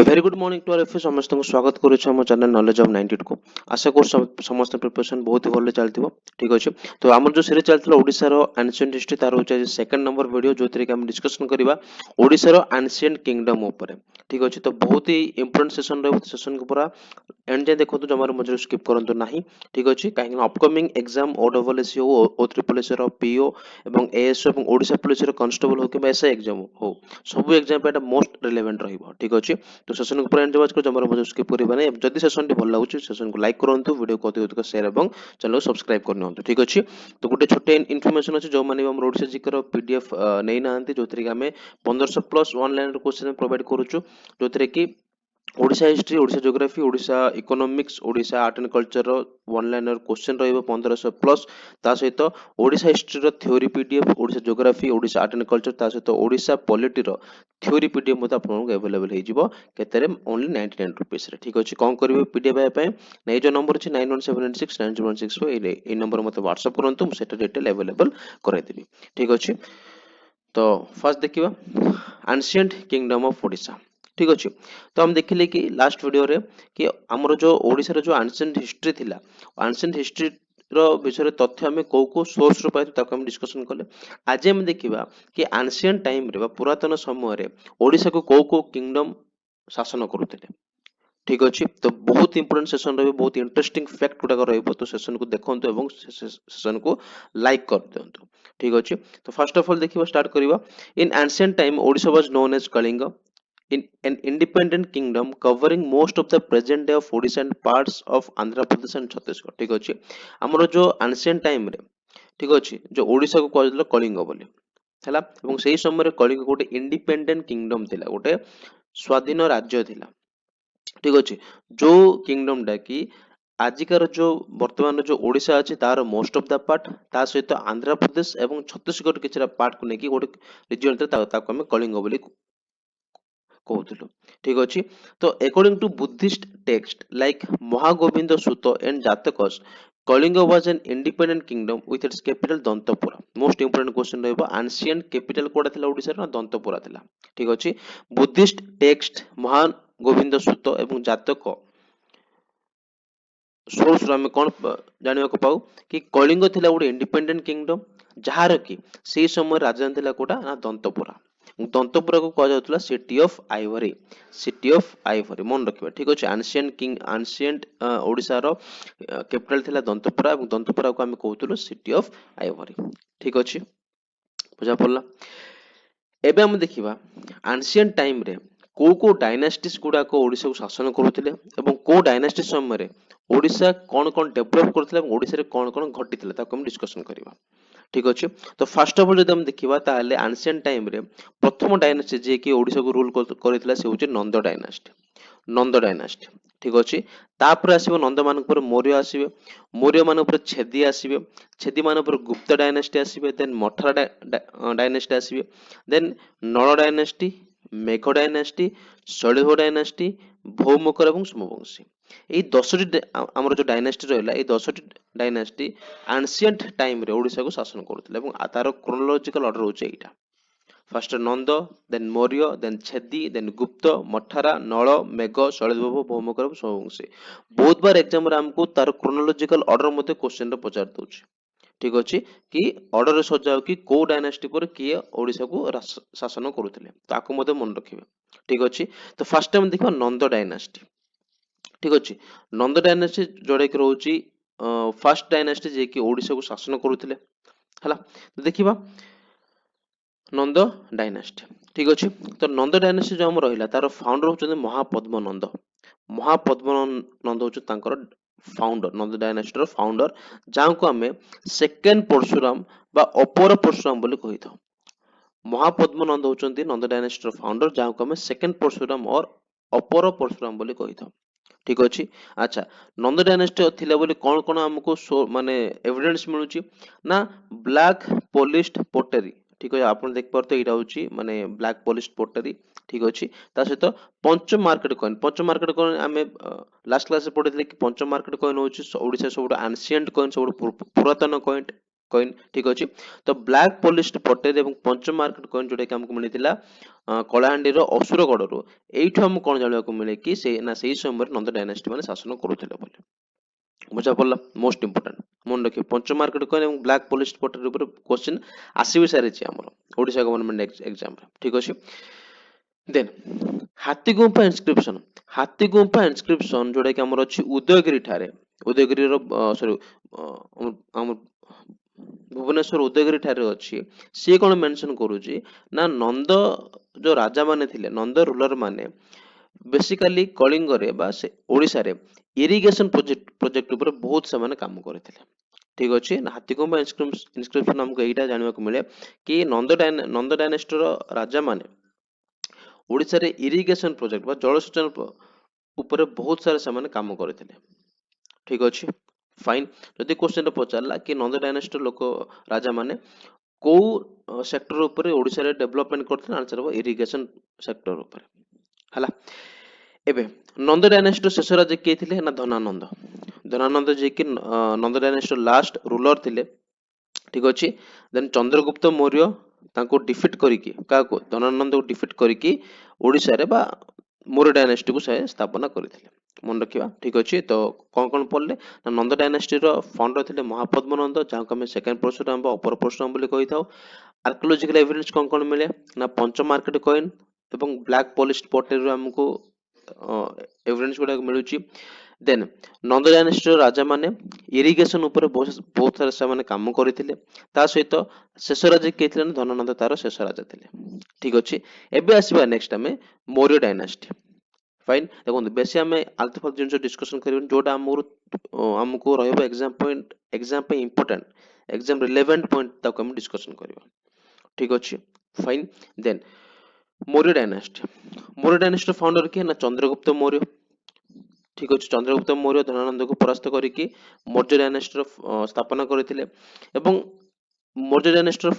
Very good morning to our समस्त को स्वागत करुछु हम चैनल नॉलेज ऑफ 92 को आशा कर समस्त प्रिपरेशन बहुत ही भले चलथिबो ठीक अछि। तो हमर जो सीरीज चलथिला ओडिसा रो एंशिएंट हिस्ट्री तार होचे सेकंड नंबर वीडियो जोतरे कि हम डिस्कशन करिबा ओडिसा रो एंशिएंट किंगडम ऊपर ठीक अछि। तो बहुत ही इंपोर्टेंट सेशन रहबो सेशन को पूरा एंड जे देखो तो जमार मजे स्किप करंतु नाही ठीक अछि। काहे upcoming exam O double S O triple S रो पीओ एवं एएसओ एवं ओडिसा पुलिस रो कांस्टेबल हो कि एसआई एग्जाम हो सब एग्जाम पे मोस्ट रिलेवेंट रहइबो ठीक अछि। तो सेशन को पूरा एंड वाच को जमार मजे स्किप करिबा नै जदि सेशन टी भल लागुछि सेशन को लाइक करंतु वीडियो को अति अधिक शेयर एवं चैनल को सब्सक्राइब करनंतु ठीक अछि। तो गुटे छोटे इन्फॉर्मेशन अछि जो माने हम ओडिसा जीके रो पीडीएफ नै नांती जोतरे कि हमें 1500 प्लस ऑनलाइन क्वेश्चन प्रोवाइड करूछु जोतरे कि Odisha history Odisha geography Odisha economics Odisha art and culture रो वन लाइनर क्वेश्चन रहइबो 1500 प्लस ता सहित ओडिशा हिस्ट्री रो theory PDF Odisha geography Odisha art and culture ता सहित ओडिशा पॉलिटी रो थ्योरी पीडीएफ मते आपन को अवेलेबल हे जिवो केतेरे ओनली 99 रुपीस रे ठीक अछि। कोन करबे पीडीएफ आय पय नै जो नंबर अछि 9178690164 ए नंबर मते व्हाट्सएप करंतु मु सेटा डिटेल अवेलेबल कराइ देबी ठीक अछि। तो फर्स्ट देखिबा एंशिएंट किंगडम ऑफ ओडिशा ठीक अछि। तो हम देखिले कि लास्ट वीडियो रे कि हमर जो ओडिसा रे जो एंशिएंट हिस्ट्री थिला एंशिएंट हिस्ट्री रो विषय रे तथ्य हमें को सोर्स रो पाइ ताको हम डिस्कशन करले। आज हम देखिबा कि एंशिएंट टाइम रे बा पुरातन समय रे ओडिसा को किंगडम शासन करूथिले ठीक अछि। तो बहुत इंपोर्टेंट सेशन रहबे बहुत इंटरेस्टिंग फैक्ट गुडा रहइबो तो सेशन को देखंतु एवं सेशन को लाइक कर दियंतु ठीक अछि। तो फर्स्ट ऑफ ऑल देखिबा स्टार्ट करिबा in ancient time Odisha was known as Kalinga in an independent kingdom covering most of the present day of Odisha and parts of Andhra Pradesh and Chhattisgarh ठीक अछि। हमरो जो ancient time रे ठीक अछि जो ओडिसा को कहल कलिंग बोली हैला एवं सेही समय रे कलिंग गोटे इंडिपेंडेंट किंगडम थिला गोटे स्वाधीन राज्य थिला ठीक अछि। जो किंगडम डा की आजिकार जो वर्तमान जो ओडिशा अछि तार मोस्ट ऑफ द पार्ट ता सहित आंध्र प्रदेश एवं छत्तीसगढ़ किछरा पार्ट को नेकी गोटे रीजन थे ताको हम कलिंग बोली कहूथिलु ठीक अछि। तो according to Buddhist text like Mahagovinda Sutta and Jatakas Kalinga was an independent kingdom with its capital Dantapura most important question रहबो एंशिएंट कैपिटल कोडा थिला ओडिसा रा दंतपुरा थिला ठीक अछि। बुद्धिस्ट टेक्स्ट महागोविंद सुत एवं जातक सोर्स रो हम कोन जानिबा को पाऊ कि कलिंग थिला गोटे इंडिपेंडेंट किंगडम जहार कि से समय राजधानी थिला कोटा ना दंतपुरा दंतपुरा को कहा जाउतला सिटी ऑफ आइवरी मन रखिबा ठीक अछि। एंशिएंट ओडिसा रो कैपिटल थिला दंतपुरा एवं दंतपुरा को हम कहउतलो सिटी ऑफ आइवरी ठीक अछि बुझा पड़ला। एबे हम देखिबा एंशिएंट टाइम रे को डायनास्टीज गुडा को ओडिसा को शासन करूथिले एवं को डायनास्टी समय रे ओडिसा कोन डेवलप करथिले एवं ओडिसा रे कोन घटिथिले ताको हम डिस्कशन करिबा ठीक अछि। तो फर्स्ट ऑफ ऑल जदि हम देखिबा ताले एंशिएंट टाइम रे प्रथम डायनास्टी जे कि ओडिसा को रूल करथिला से होचे नंद डायनास्टी ठीक अछि। तापर आसीबो नंद मान पर मौर्य आसीबे मौर्य मान पर छेदी आसीबे छेदी मान पर गुप्त डायनास्टी आसीबे देन मथुरा डायनास्टी आसीबे then Nala dynasty Megha dynasty Shailabha dynasty Bhaumakara एवं सोमवंशी এই 10টি ଆମର जो डायनास्टी रहला এই 10ଟି डायनास्टी एंशिएंट टाइम रे ओडिसा को शासन करथिले एवं तार क्रोनोलॉजिकल ऑर्डर होचे एटा first Nanda then Maurya then Chedi then Gupta Mathara नल मेघ शैलभ भौमकर एवं सोमवंशी बहुत बार एग्जाम रे हमको तार क्रोनोलॉजिकल ऑर्डर मते क्वेश्चन रे पचार दउची ठीक अछि कि ऑर्डर रे सजाओ कि को डायनास्टी पर किए ओडिसा को शासन करूथिले ताको मते मन रखिबे ठीक अछि। तो फर्स्ट टाइम देखबा नंद डायनास्टी ठीक अछि। नंद डायनास्टी जोड़े के रहउची फर्स्ट डायनास्टी जे कि ओडिसा को शासन करूथिले हला तो देखिबा नंद डायनास्टी ठीक अछि। तो नंद डायनास्टी जो हम रहिला तार फाउंडर होचन महापद्मनंद होच तांकर फाउंडर नंद डायनास्टी रो फाउंडर जां को हमें सेकंड परशुराम बा अपर परशुराम बोली कहि था महापद्मनंद होचंती नंद डायनास्टी रो फाउंडर जां को हमें सेकंड परशुराम और अपर परशुराम बोली कहि था ठीक अछि। अच्छा नंद डायनास्टी थिला बोली कोन हमको माने एविडेंस मिलुची ना ब्लैक पॉलिश्ड पोटरी ठीक है आपण देख पारते एटा होची माने ब्लैक पॉलिश्ड पोटरी ठीक अछि। ता सहित पंच मार्केट कॉइन आमे लास्ट क्लास रे पढितले कि पंच मार्केट कॉइन होची ओडिसा सबटा एंशिएंट कॉइन सब पुरातन कॉइन कॉइन ठीक अछि तो ब्लैक पॉलिश्ड पटेर एवं पंच मार्केट कॉइन जोटा कि हमको मिलिथिला कलाहांडी रो असुरगढ़ रो एइठो हम कोन जानिबा को मिले कि से ना सेही समय नंद डायनेस्टी माने शासन करूथिले बोले बुझा पड़ला मोस्ट इंपोर्टेंट मन रखिए पंच मार्केट कॉइन एवं ब्लैक पॉलिश्ड पटेर ऊपर क्वेश्चन आसी सारी हमर ओडिशा गवर्नमेंट एग्जाम ठीक अछि देन हाथी गुंफा इनस्क्रिप्शन जोटा कि हमर अछि उदयगिरी ठारे उदयगिरी रो सॉरी हम भुवनेश्वर उदयगिरी ठारे अछि से कोन मेंशन करूची ना नंद जो राजा माने थिले नंद रूलर माने बेसिकली कलिंग रे बा से ओडिसा रे इरिगेशन प्रोजेक्ट ऊपर बहुत से काम करथिले ठीक अछि हाथी गुंफा इनस्क्रिप्शन हमको एटा जानिबा को मिले कि नंद डायनेस्टी रो राजा माने ओडिसा रे इरिगेशन प्रोजेक्ट बा जलसेचन ऊपर बहुत सारे से काम करथिले ठीक अछि फाइन जदि क्वेश्चन पचारला कि नंद डायनेस्टी लोक राजा माने को सेक्टर ऊपर ओडिसा रे डेवलपमेंट करथिले आंसर हो इरिगेशन सेक्टर ऊपर हला एबे नंद डायनेस्टी शेष राजा के थिले ना धनानंद जे कि नंद डायनेस्टी लास्ट रूलर थिले ठीक अछि देन चंद्रगुप्त मौर्य तांको डिफिट करिकि काको धनानंद को डिफिट करिकि ओडिसा रे बा मौर्य डायनेस्टी को से स्थापना करथिले मन रखिबा ठीक अछि तो कोन पड़ले ना नंद डायनेस्टी रो फाउंडर थिले महापद्म नंद जाको हम सेकंड परशुराम बा अपर परशुराम बोली कहि थाउ आर्कियोलॉजिकल एविडेंस कोन मिले ना पंच मार्केट कॉइन एवं ब्लैक पॉलिश्ड पटेर हमको एविडेंस गुडा मिलुची देन नंद डायनेस्टी राजा माने इरिगेशन ऊपर बहुत सारा से काम करथिले ता सहित शेष राजा के थिले धनानंद तार शेष राजा थिले ठीक अछि एबे आसीबा नेक्स्ट हमें मौर्य डायनेस्टी फाइन देखो बेसी आम आलतू फालतू जिन डिस्कसन कर जोटा आमको एग्जाम पे इंपोर्टेंट एग्जाम रिलेवेंट पॉइंट तक हम डिस्कसन करबा ठीक अछि fine then Maurya dynasty founder किए ना चंद्रगुप्त मौर्य ठीक अछि चंद्रगुप्त मौर्य धनानंद को परास्त करिकि मौर्य डायनेस्टी स्थापना करथिले एवं मौर्य डायनेस्टी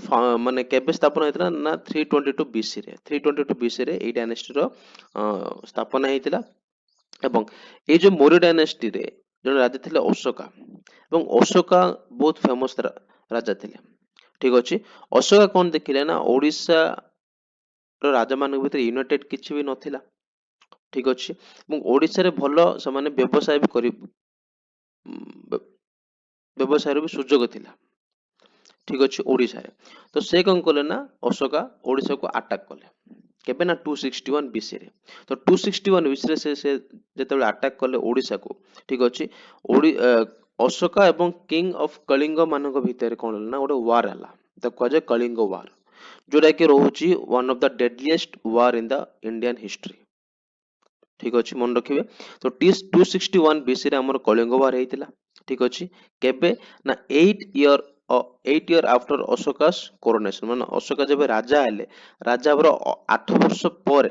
माने केबे स्थापना हेतला ना 322 बीसी रे 322 बीसी रे ए डायनेस्टी रो स्थापना हेतिला एवं ए जो मौर्य डायनेस्टी रे जन राजा थिले अशोका एवं अशोका बहुत फेमस राजा थिले ठीक अछि अशोका कोन देखिले ना ओडिसा रो राजा मान भीतर यूनाइटेड किछि भी नथिला ठीक अछि एवं ओडिसा रे भलो समाने व्यवसाय भी करि व्यवसाय रो भी सुजोग थिला ठीक अछि ओडिसा रे तो से कोन कले ना अशोका ओडिसा को अटैक कले केबे ना 261 बीसी रे तो 261 बीसी रे से जेतेबे अटैक कले ओडिसा को ठीक अछि अशोका एवं किंग ऑफ कलिंग मानक भीतर कोन ना गोटे वार हला त कजे कलिंग वार जोटा कि रोची one of the deadliest war in the Indian history ठीक अछि मन रखिबे तो 261 बीसी रे हमर कलिंग वार हेतिला ठीक अछि केबे ना 8 ईयर आफ्टर अशोकास कोरोनेशन माने अशोका जब राजा आले राजा बर 8 वर्ष पर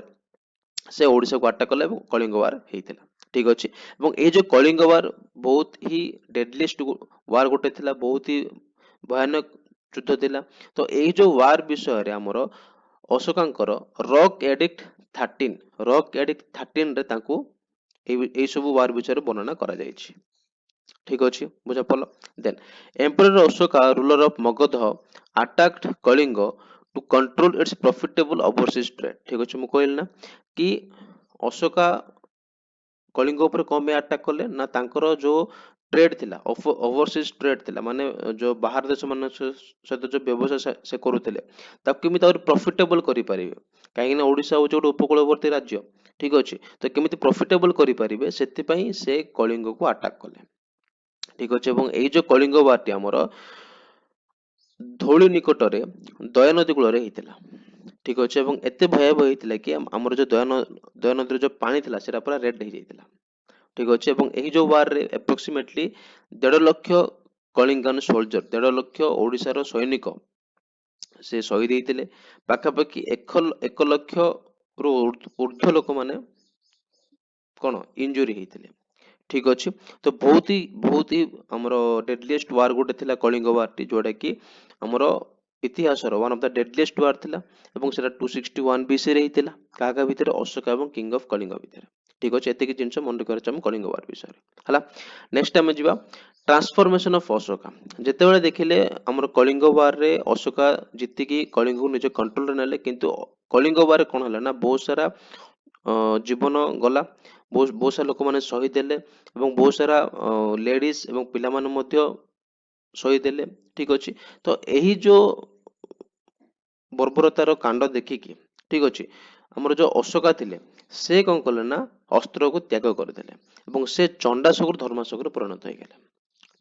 से ओडिसा को अटैक कले कलिंग वार हेतिला ठीक अछि एवं ए जो कलिंग वार बहुत ही डेडलीस्ट वार गोटे थिला बहुत ही भयानक युद्ध थिला तो ए जो वार विषय रे हमर अशोकांकर रॉक एडिक्ट 13 रे तांको ए सब वार विषय रे वर्णना करा जायछि ठीक अछि बुझा पड़ल then emperor Ashoka ruler of Magadha attacked Kalinga to control its profitable overseas trade ठीक अछि मु कहल ना कि अशोका कलिंग ऊपर कम में अटैक कले ना तांकर जो ट्रेड थिला ओवरसीज ट्रेड थिला माने जो बाहर देश मन सहित जो व्यवसाय से करूथिले ताकि केमिति और प्रॉफिटेबल करि परिबे काहे ना ओडिसा हो जो उपकूलवर्ती राज्य ठीक अछि तो केमिति प्रॉफिटेबल करि परिबे सेति पई से कलिंग को अटैक कले ठीक अछि एवं एई जो कलिंग वारटी हमर धौली निकटरे दया नदी कूल रे हितिला ठीक अछि एवं एते भयावह हितिला कि हमर जो दया नदी जो पानी थिला सेटा पूरा रेड हे जाइतिला ठीक अछि एवं एही जो वार रे एप्रोक्सीमेटली 1.5 लाख कलिंगन सोल्जर 1.5 लाख ओडिसा रो सैनिक से शहीद हेतिले पाखापाखि 1 लाख रो ऊर्ध्व लोक माने कोन इंजुरी हेतिले ठीक अछि तो बहुत ही हमरो डेडलीस्ट वार गोटे थिला कलिंग वार टी जोटा कि हमरो इतिहास रो वन ऑफ द डेडलीस्ट वार थिला एवं सेटा 261 बीसी रे हितिला काका भितर अशोक एवं किंग ऑफ कलिंग भितर ठीक अच्छे एतिक जिन मन रखिए कलिंग वार विषय है। नेक्स्ट आम जा ट्रांसफॉर्मेशन ऑफ अशोका जिते देखिले आमर कलिंग वार रे अशोका जीतिकी कलिंग को निज कंट्रोल ने किंतु कलिंग वार कौन है ना बहुत सारा जीवन गला बहुत सारा लोक मैंने शहीद देले बहुत सारा लेडीज एवं पिला माने शहीद देले ठीक अच्छे। तो यही जो बर्बरतार कांड देखिकी ठीक अच्छे आमर जो अशोका थिले से कौन कले ना अस्त्र को त्याग करदे से चंडाशोक धर्माशोक परिणत हो गले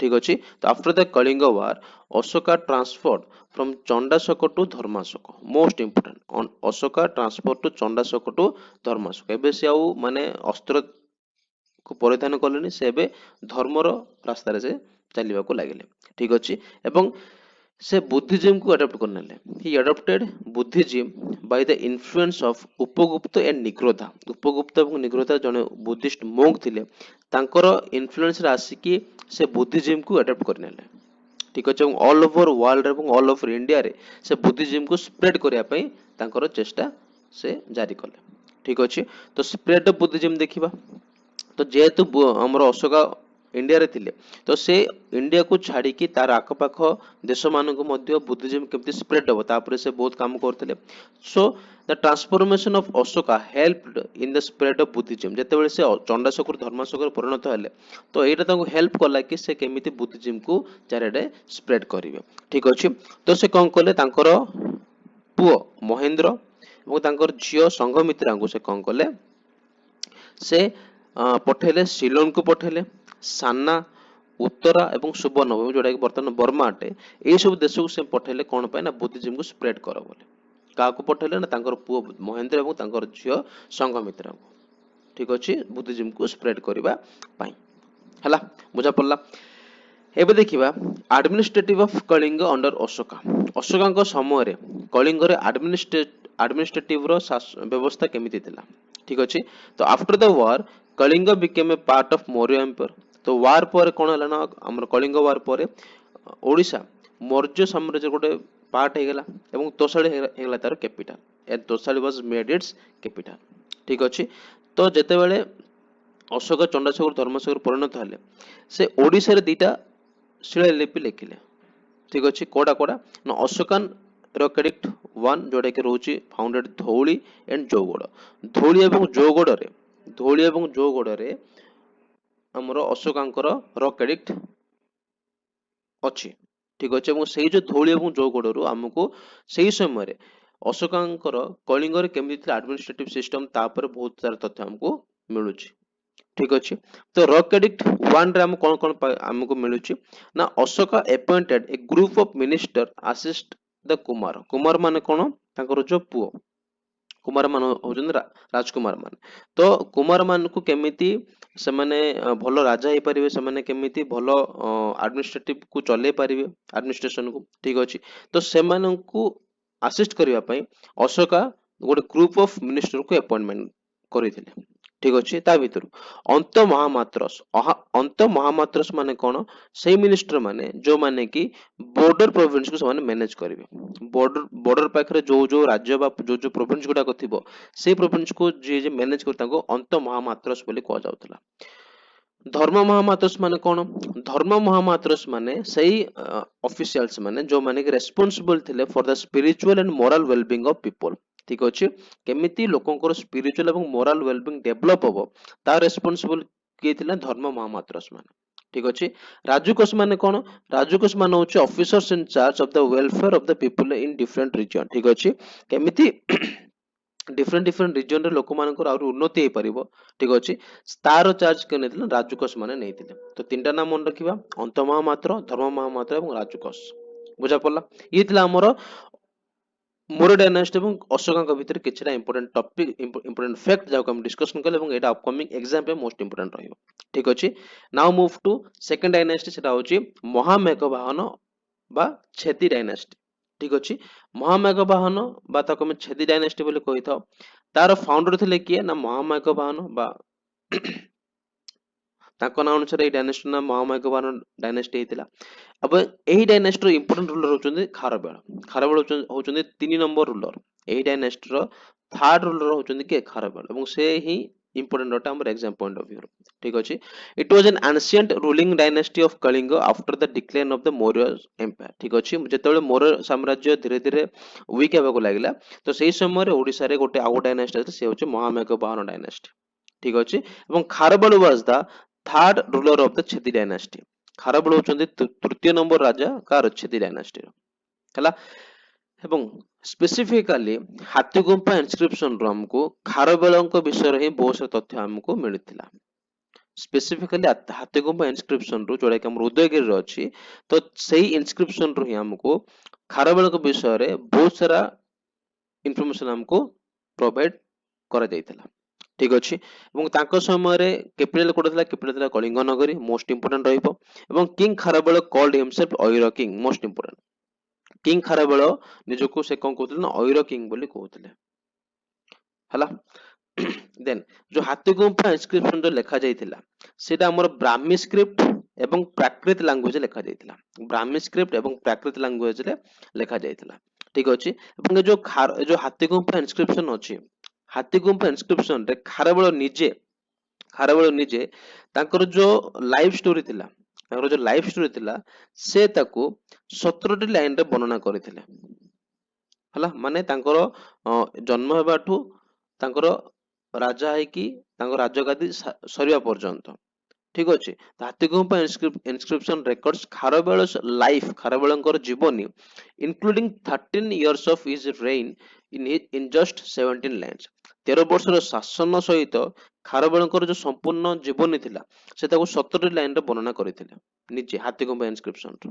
ठीक अच्छे। तो after the Kalinga war Ashoka transferred from Chandashoka to Dharmashoka most important Ashoka transfer to Chandashoka to Dharmashoka एबे से आउ माने अस्त्र को परिधान कलेनि से एबे धर्मर रास्ता से चलने को लगे ठीक अच्छे। एवं से बुद्धिज्म को अडॉप्ट करने he adopted buddhism by the influence of Upagupta and Nigrodha Upagupta और निग्रोधा जने बुद्धिस्ट मोंक थिले तांकर इन्फ्लुएंस रे आसिकी से बुद्धिज्म को अडॉप्ट करने ठीक अच्छे। ऑल ओवर वर्ल्ड और ऑल ओवर इंडिया रे से बुद्धिज्म को स्प्रेड करने पई तांकर चेष्टा से जारी कले ठीक अच्छे। तो स्प्रेड ऑफ बुद्धिज्म देखिबा तो जेहेतु आमर अशोका इंडिया रे थिले तो से इंडिया को छाड़ी की तार आखपाख देश मान को मध्य बुद्धिज्म केमती स्प्रेड हो तापर से बहुत काम करते। So the transformation of Ashoka helped in the spread of buddhism जेतेबेले से चंडाशोक धर्माशोक परिणत हेले तो एटा ताको हेल्प कला कि से केमिति बुद्धिज्म को चारिडे स्प्रेड करिवे ठीक अछि। तो से कोन कले तांकर पुओ महेंद्र एवं तांकर झियो संघमित्रा को से कोन कले से पठेले सिलोन को पठेले साना उत्तरा एवं सुबर्ण जोटा कि बर्तमान बर्मा अटे ये सब देश को से पठेले कौन पाए ना बुद्धिज्म को स्प्रेड कर बोले क्या पठेले ना तांकर पुओ महेंद्र एवं तांकर झियो संघमित्रा को ठीक अच्छे बुद्धिज्म को स्प्रेड करबा पाई हला बुझा पड़ला। एबे देखिबा administrative of Kalinga under Ashoka Ashoka समय रे कलिंग रे एडमिनिस्ट्रेटिव रो व्यवस्था केमिति थिला ठीक अच्छे। तो after the war Kalinga became a part of Maurya empire तो वार पर कौन है ना हमर कलिंग वार पर ओडिशा मौर्य साम्राज्य गोटे पार्ट हो गला एवं तोसाली हो गला तार capital and Tosali was made its capital ठीक अच्छे। तो जेते बेले अशोक चंडाशोक धर्माशोक परिणत हेले से ओडिशा रे दीटा शिलालिपि लिखिले ठीक अच्छे कोडा कोडा ना अशोकन रॉकेडिक्ट 1 जोटा कि रोची फाउंडेड धौली एंड जौगड़ धौली एवं जौगड़ रे हमर अशोकांकर रॉकेडिक्ट अछि ठीक अच्छे। से जो धौली एवं जौगड़ आमको से समय रे अशोकांकर कलिंग रे केमिति एडमिनिस्ट्रेटिव सिस्टम तापर बहुत सारा तथ्य हमको मिलुछि ठीक अच्छे। तो रॉकेडिक्ट 1 रे हम कोन कोन हमको मिलुछि ना Ashoka appointed A group of minister assist the Kumar Kumar माने कोन तांकर जो पुओ कुमार मान होजन राजकुमार मान तो कुमार मान को केमिति से माने भलो राजा हे परिबे से माने केमिति भलो एडमिनिस्ट्रेटिव को चले परिबे एडमिनिस्ट्रेशन को ठीक अछि। तो से मानन को असिस्ट करिवा पई अशोका गोटे ग्रुप ऑफ मिनिस्टर को अपॉइंटमेंट करिथिले ठीक अच्छे। ता भीतर अंत महामात्रस माने कौन से मिनिस्टर माने जो माने कि बॉर्डर प्रोविंस को से मैनेज करेंगे बॉर्डर पाखरे जो जो राज्य बा जो प्रोविंस गुडा को थिबो से प्रोविंस को जे जे मैनेज करता को अंत महामात्रस बोली कह जाउतला। धर्म महामात्रस माने कौन धर्म महामात्रस माने सही ऑफिशियल्स माने जो माने कि रेस्पोंसिबल थिले for the spiritual and moral wellbeing of people ठीक अच्छे। केमिति लोकंकर स्पिरिचुअल एवं मोरल वेलबीइंग डेवलप होबो ता रेस्पोंसिबल किए थिले धर्म महामात्रस माने ठीक अच्छे। राजुकोष माने कौन राजुकोष माने होचे officers in charge of the welfare of the people in different region ठीक अच्छे। केमिति डिफरेंट रीजन रे लोक मानकर और उन्नति हे परिबो ठीक अछि तार चार्ज के नेथिले राजुकोष माने नेथिले। तो तीनटा नाम मन रखिबा अंत महामात्र धर्म महामात्र एवं राजुकोष बुझा पड़ला। ये थिला हमर मौर्य डायनेस्टी एवं अशोका भीतर किछटा इंपोर्टेंट टॉपिक इंपोर्टेंट फैक्ट जाको हम डिस्कशन करले एवं एटा अपकमिंग एग्जाम पे मोस्ट इंपोर्टेंट रहियो ठीक अछि। Now move to second dynasty सेटा होची महामेघवाहन बा छेदी डायनेस्टी ठीक अछि। महामेघवाहन बा ताको हम छेदी डायनेस्टी बोले कहि थाओ तार फाउंडर थिले किए ना महामेघवाहन बा ताको ना अनुसार ए डायनेस्टी ना महामेघवाहन डायनेस्टी हेतिला। अब एही डायनेस्टी रो इंपोर्टेंट रूलर होचंदी खारवेल होचंदी 3 नंबर रूलर एही डायनेस्टी रो थर्ड रूलर होचंदी के खारवेल एवं से ही important rota हमर exam point of view ठीक अछि it was an ancient ruling dynasty of Kalinga after the decline of the Maurya empire ठीक अछि जेतेबेले मौर्य साम्राज्य धीरे धीरे weak हेबाको लागिला तो सेही समय रे ओडिसा रे गोटे आगो डायनास्टी से होचे महामेघबाहन डायनास्टी ठीक अछि एवं Kharavela was the third ruler of the Chedi dynasty Kharavela होचंदी तृतीय नंबर राजा कार छेदी डायनास्टी हला ଏବଂ ସ୍ପେସିଫିକାଲି ହାତୀଗୁମ୍ଫା ଇନସ୍କ୍ରିପସନ ରୁ ଆମକୁ ଖାରବେଳଙ୍କ ବିଷୟରେ ହିଁ ବହୁତ ସାରା ତଥ୍ୟ ଆମକୁ ମିଳିଥିଲା ସ୍ପେସିଫିକାଲି ହାତୀଗୁମ୍ଫା ଇନସ୍କ୍ରିପସନ ରୁ ଯୋଉଟା କି ଆମର ଉଦୟଗିରିରେ ଅଛି ତ ସେଇ ଇନସ୍କ୍ରିପସନ ରୁ ହିଁ ଆମକୁ ଖାରବେଳଙ୍କ ବିଷୟରେ ବହୁତ ସାରା ଇନଫର୍ମେସନ ଆମକୁ ପ୍ରୋଭାଇଡ କରାଯାଇଥିଲା ଠିକ ଅଛି ଏବଂ ତାଙ୍କ ସମୟରେ କ୍ୟାପିଟାଲ କୋଉଟା ଥିଲା କ୍ୟାପିଟାଲ ଥିଲା କଳିଙ୍ଗ ନଗରୀ ମୋଷ୍ଟ ଇମ୍ପୋର୍ଟାଣ୍ଟ ରହିବ ଏବଂ king Kharavela called himself Aira king most important king Kharavela ନିଜକୁ ସେ କଣ କହୁଥିଲେ ନା ଅଇର କିଙ୍ଗ ବୋଲି କହୁଥିଲେ ହେଲା ଦେନ୍ ଯୋଉ ହାତୀଗୁମ୍ଫା ଇନସ୍କ୍ରିପସନ ଯୋଉ ଲେଖା ଯାଇଥିଲା ସେଟା ଆମର ବ୍ରାହ୍ମୀ ସ୍କ୍ରିପ୍ଟ ଏବଂ ପ୍ରାକୃତ ଲାଙ୍ଗୁଏଜ ଲେଖା ଯାଇଥିଲା ବ୍ରାହ୍ମୀ ସ୍କ୍ରିପ୍ଟ ଏବଂ ପ୍ରାକୃତ ଲାଙ୍ଗୁଏଜ ରେ ଲେଖା ଯାଇଥିଲା ଠିକ ଅଛି ଏବଂ ଏ ଯୋଉ ହାତୀଗୁମ୍ଫା ଇନସ୍କ୍ରିପସନ ଅଛି ହାତୀଗୁମ୍ଫା ଇନସ୍କ୍ରିପସନ ରେ ଖାରବେଳ ନିଜେ ତାଙ୍କର ଯୋଉ ଲାଇଫ ଷ୍ଟୋରି ଥିଲା ତାଙ୍କର ଯୋଉ ଲାଇଫ ଷ୍ଟୋରି ଥିଲା ସେ ତାକୁ 17ଟି ଲାଇନ ରେ ବର୍ଣ୍ଣନା କରିଥିଲେ ହେଲା ମାନେ ତାଙ୍କର ଜନ୍ମ ହେବାଠୁ ତାଙ୍କର ରାଜା ହେଇକି ତାଙ୍କ ରାଜଗାଦି ସରିବା ପର୍ଯ୍ୟନ୍ତ ଠିକ ଅଛି ହାତୀଗୁମ୍ଫା ଇନସ୍କ୍ରିପସନ ରେକର୍ଡସ ଖାରବେଳ's ଲାଇଫ ଖାରବେଳଙ୍କର ଜୀବନୀ including 13 years of his reign in just 17 lines 13 ବର୍ଷର ଶାସନ ସହିତ ଖାରବେଳଙ୍କର ଯୋଉ ସମ୍ପୂର୍ଣ୍ଣ ଜୀବନୀ ଥିଲା ସେ ତାକୁ 17 ଲାଇନ ରେ ବର୍ଣ୍ଣନା କରିଥିଲେ ନିଜେ ହାତୀଗୁମ୍ଫା ଇନସ୍କ୍ରିପସନ ରୁ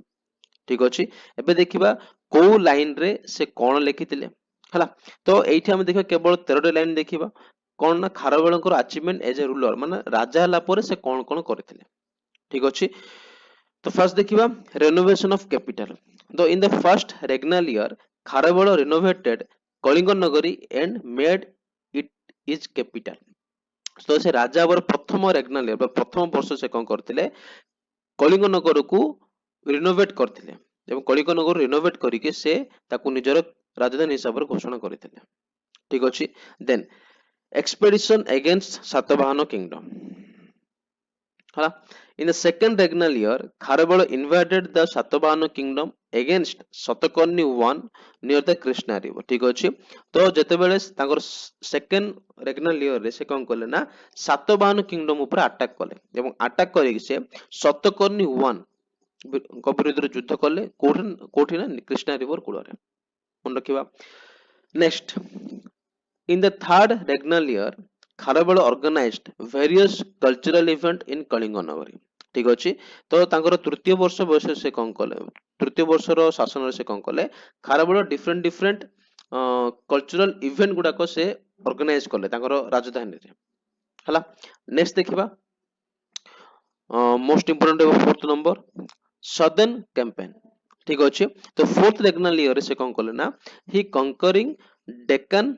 ଠିକ ଅଛି ଏବେ ଦେଖିବା କୋଉ ଲାଇନ ରେ ସେ କଣ ଲେଖିଥିଲେ ହେଲା ତ ଏଇଠି ଆମେ ଦେଖିବା କେବଳ 13ଟି ଲାଇନ ଦେଖିବା କଣ ନା ଖାରବେଳଙ୍କର achievement as a ruler ମାନେ ରାଜା ହେଲା ପରେ ସେ କଣ କଣ କରିଥିଲେ ଠିକ ଅଛି ତ ଫାର୍ଷ୍ଟ ଦେଖିବା renovation of capital though in the first regnal year Kharabela renovated Kalinga ନଗରୀ and made it its capital ତ ସେ ରାଜା ଆମର ପ୍ରଥମ regnal year ବା ପ୍ରଥମ ବର୍ଷ ସେ କଣ କରିଥିଲେ କଳିଙ୍ଗ ନଗରକୁ ରିନୋଭେଟ କରିଥିଲେ ଏବଂ କଳିଙ୍ଗ ନଗର ରିନୋଭେଟ କରିକି ସେ ତାକୁ ନିଜର ରାଜଧାନୀ ହିସାବରେ ଘୋଷଣା କରିଥିଲେ ଠିକ ଅଛି ଦେନ୍ expedition against Satavahana kingdom hala in the second regnal year Kharavela invaded the Satavahana kingdom against Satakarni I near the Krishna river ठीक अछि तो जेतेबेले तांकर सेकंड रेग्नल ईयर रे से कोन करले ना सातवाहन किंगडम ऊपर अटैक करले एवं अटैक करि से सतकर्णी 1 को विरुद्ध युद्ध कले कोठी ना कृष्णा रिवर कूଳରେ मन रखिबा next in the third regnal year Kharavela organized various cultural event in Kalinga nagari ठीक अछि तो तांकर तृतीय वर्ष बयस से कोन कले तृतीय वर्षर शासन से कोन कले खारबेल डिफरेंट कल्चरल इवेंट गुडा को से ऑर्गेनाइज कले तांकर राजधानी रे हला नेक्स्ट देखिबा most important fourth number southern campaign ठीक अछि तो फोर्थ रेग्नल ईयर से कोन कले ना ही conquering Deccan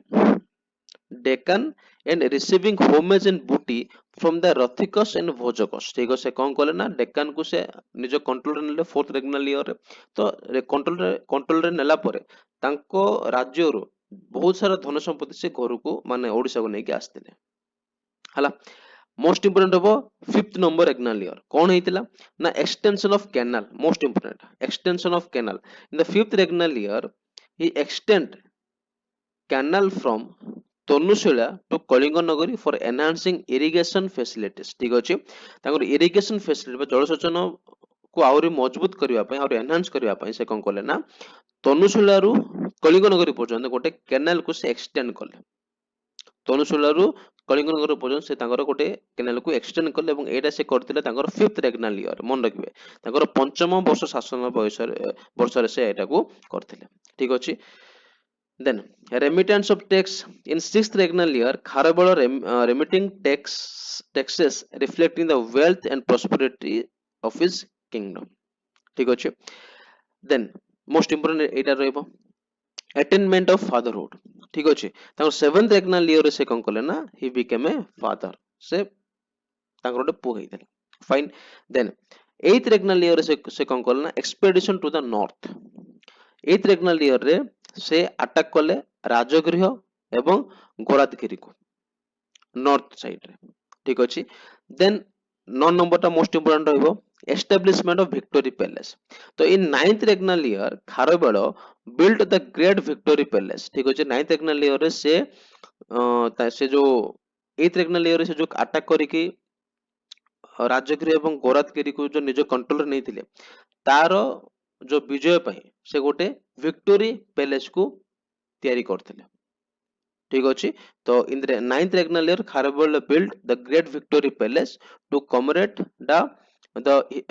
and receiving homage and booty from the Rathicus and Vojakos ठीक है से कौन कहले ना डेक्कन को से निज कंट्रोल रे नेले फोर्थ रेग्नल ईयर रे तो कंट्रोल रे नेला परे तांको राज्य रो बहुत सारा धन संपत्ति से घर को माने ओडिसा को नेकी आस्थिले हला मोस्ट इंपोर्टेंट हो फिफ्थ नंबर रेग्नल ईयर कौन हेतिला ना extension of canal most important extension of canal in the fifth regnal year he extend canal from Tanushila to Kalinga Nagari for enhancing irrigation facilities ठीक अछि तांगर इरिगेशन फैसिलिटी जलसेचन को आउरी मजबूत करिवा पय और एनहांस करिवा पय से कोन करले ना तनुशिला रु कलिंग नगरी पर्यंत गोटे कैनाल को से एक्सटेंड करले तनुशिला रु कलिंग नगरी पर्यंत से तांगर गोटे कैनाल को एक्सटेंड करले एवं एटा से करथिले तांगर फिफ्थ रेग्नल ईयर मन रखिबे तांगर पंचम वर्ष शासन वर्ष रे से एटा को करथिले ठीक अछि Then remittance of tax in sixth regnal year, Kharavela remitting taxes reflecting the wealth and prosperity of his kingdom. ठीक अछि then most important Etah रहइबो attainment of fatherhood ठीक अछि तांको सेवेंथ रेग्नल ईयर से कोन कले ना he became a father से तांको गोटे पु हेइतले fine then eighth regnal year से कोन कले ना expedition to the north eighth regnal year रे से अटैक कले राजगृह एवं गोरादगिरी को नॉर्थ साइड रे ठीक अछि देन 9 नंबर टा मोस्ट इंपोर्टेंट रहइबो एस्टैब्लिशमेंट ऑफ विक्टोरी पैलेस तो in 9th regnal year Kharavela build the great victory palace ठीक अछि 9th रेगनल ईयर रे से जो 8th रेगनल ईयर रे से जो अटैक करिकि राजगिरी एवं गोरातगिरी को जो निज कंट्रोल नहीं थिले तार जो विजय ପାଇଁ से गोटे विक्टोरी पैलेस को तैयारी करथिले ठीक अछि तो in the 9th regnal year Kharavela build the great victory palace to commemorate the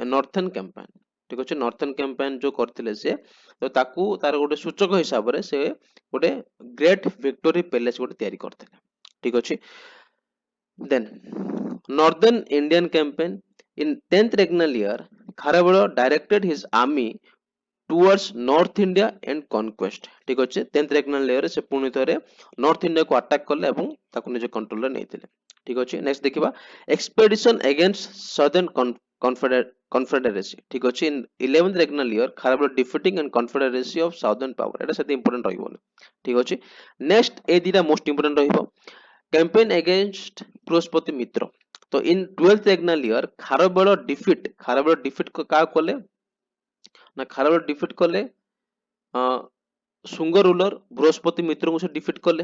northern campaign ठीक अछि नॉर्थर्न कैंपेन जो करथिले से तो ताकू तार गोटे सूचक हिसाब रे से गोटे ग्रेट विक्टोरी पैलेस गोटे तैयारी करथिले ठीक अछि then northern Indian campaign in 10th regnal year Kharavela directed his army towards north India and conquest ठीक अछि 10th रेगनल ईयर से पुणी थरे नॉर्थ इंडिया को अटैक करले एवं ताकू निज कंट्रोल रे नैथिले ठीक अछि नेक्स्ट देखिबा एक्सपेडिशन अगेंस्ट सदर्न कॉन्फेडरेसी ठीक अछि in 11th regnal year Kharavela defeating and confederacy of southern power एटा सेते इंपोर्टेंट रहिबो ठीक अछि नेक्स्ट ए दिरा मोस्ट इंपोर्टेंट रहिबो कैंपेन अगेंस्ट बृहस्पति मित्र तो in 12th regnal year Kharavela defeat को का कोले ना खारबेल डिफीट कोले सुंग रूलर बृहस्पति मित्र को से डिफीट कले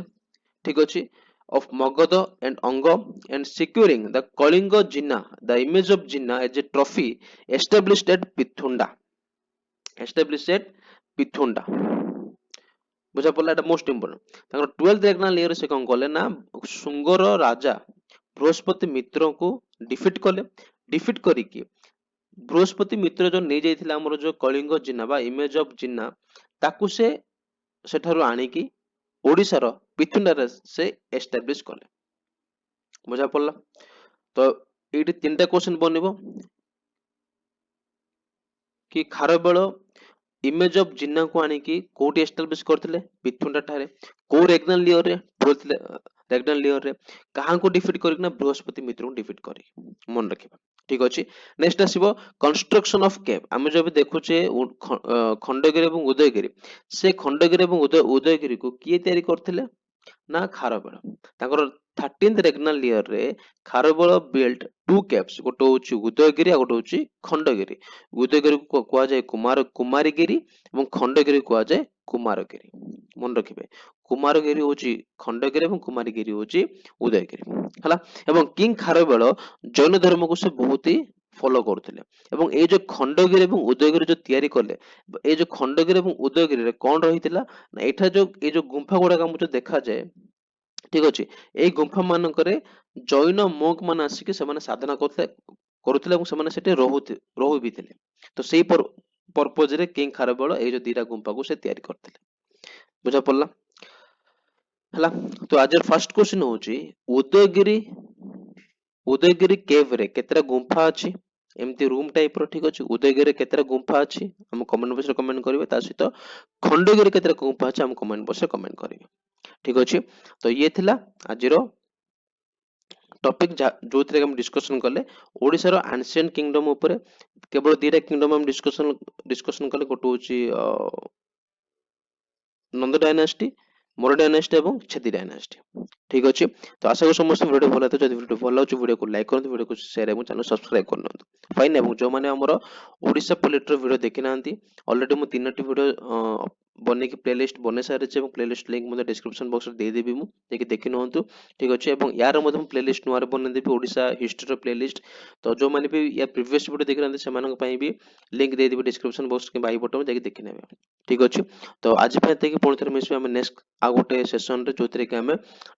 ठीक अछि of Magadha and Anga and securing the Kalinga Jinnah, the image of Jinnah as a trophy established at Pithunda. Established at Pithunda. बुझा पड़ला एटा मोस्ट इंपोर्टेंट ताकर 12th रेगनल ईयर से कोन कले ना सुंगर राजा बृहस्पति मित्र को डिफीट करिके बृहस्पति मित्र जो नहीं जाइथिला हमर जो कलिंग जिन्ना बा इमेज ऑफ जिन्ना ताकू से सेठारु आनिकी ओडिसा रो पिथुंडा से एस्टैब्लिश कले बुझा पड़ला तो एटी तीनटा क्वेश्चन बनिबो कि खारबेल इमेज ऑफ जिन्ना को आनिकी कोठी एस्टैब्लिश करथिले पिथुंडा ठारे को रेगनल ईयर रे 12th रेगनल ईयर रे कहां को डिफीट करिकना बृहस्पति मित्र को डिफीट करी मन रखिबा ठीक अछि नेक्स्ट आसीबो कंस्ट्रक्शन ऑफ केव आमे जब देखुचे खंडगिरी एवं उदयगिरी से खंडगिरी एवं उदयगिरी को किए तयारी करथिले ना खारबेल ताकर 13th रेगनल ईयर रे खारबेल बिल्ड टू केव्स गोटे होची उदयगिरी आ गोटे होची खंडगिरी उदयगिरी को कुआ जाय कुमारगिरी एवं खंडगिरी कुआ जाय कुमारगिरी मन रखिबे कुमारगिरी होची खंडगिरी एवं कुमारगिरी होची उदयगिरी हला एवं किंग खारबेल जैन धर्म को से बहुत ही फॉलो करथिले एवं ए जो खंडगिरी एवं उदयगिरी जो तयारी करले ए जो खंडगिरी एवं उदयगिरी रे कोन रहितिला ना एठा जो ए जो गुंफा गुडा हमु जो देखा जाय ठीक अछि ए गुंफा मानकरे जैन मोंक मान आसिके से माने साधना करुथिले एवं से माने सेटे रहु भी थिले तो सेही पर्पज रे किंग खारबेल ए जो दीरा गुंफा को से तयारी करथिले बुझा पड़ला हला तो आज फर्स्ट क्वेश्चन होची उदयगिरी केव रे केतरा गुंफा अछि एमती रूम टाइप रो ठीक अछि उदयगिरी केतरा गुंफा अछि हम कमेंट बॉक्स रे कमेंट करिवे ता सहित खंडगिरी केतरा गुंफा अछि हम कमेंट बॉक्स रे कमेंट करिवे ठीक अछि तो ये थिला आजिरो टॉपिक जो थे हम डिस्कशन कले ओडिसा रो एंशिएंट किंगडम ऊपर केवल दीटा किंगडम हम डिस्कशन कले गोटो होची नंद डायनास्टी मोर डायनास्टी एवं छेदी डायनास्टी ठीक अछि तो आशा करू समस्त वीडियो भल लागत जदि वीडियो भल लागछ वीडियो को लाइक करंतु वीडियो को शेयर एवं चैनल सब्सक्राइब करनंतु फाइन एवं जो माने हमरो ओडिसा पॉलिटर वीडियो देखि नांती ऑलरेडी मु तीनटी वीडियो बने की प्लेलिस्ट बने सारे छे एवं प्लेलिस्ट लिंक मते डिस्क्रिप्शन बॉक्स रे दे देबी मु जेकी देखि नहंतु ठीक अछि एवं यार मते प्लेलिस्ट नुआर बने देबी ओडिसा हिस्ट्री रो प्लेलिस्ट तो जो माने भी या प्रीवियस वीडियो देखि नांती सेमानक पई भी लिंक दे देबी डिस्क्रिप्शन बॉक्स के बाई बटन जेकी देखि नेबे ठीक अछि तो आज पे एते की पुणी थरे मिसबे हम नेक्स्ट आ गोटे सेशन रे जोतरे के हम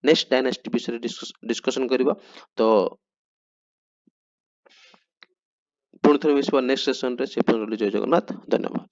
नेक्स्ट डायनास्टी विषय डिस्कशन करिबा तो पुणी थरे मिसबा नेक्स्ट सेशन रे से जय जगन्नाथ धन्यवाद।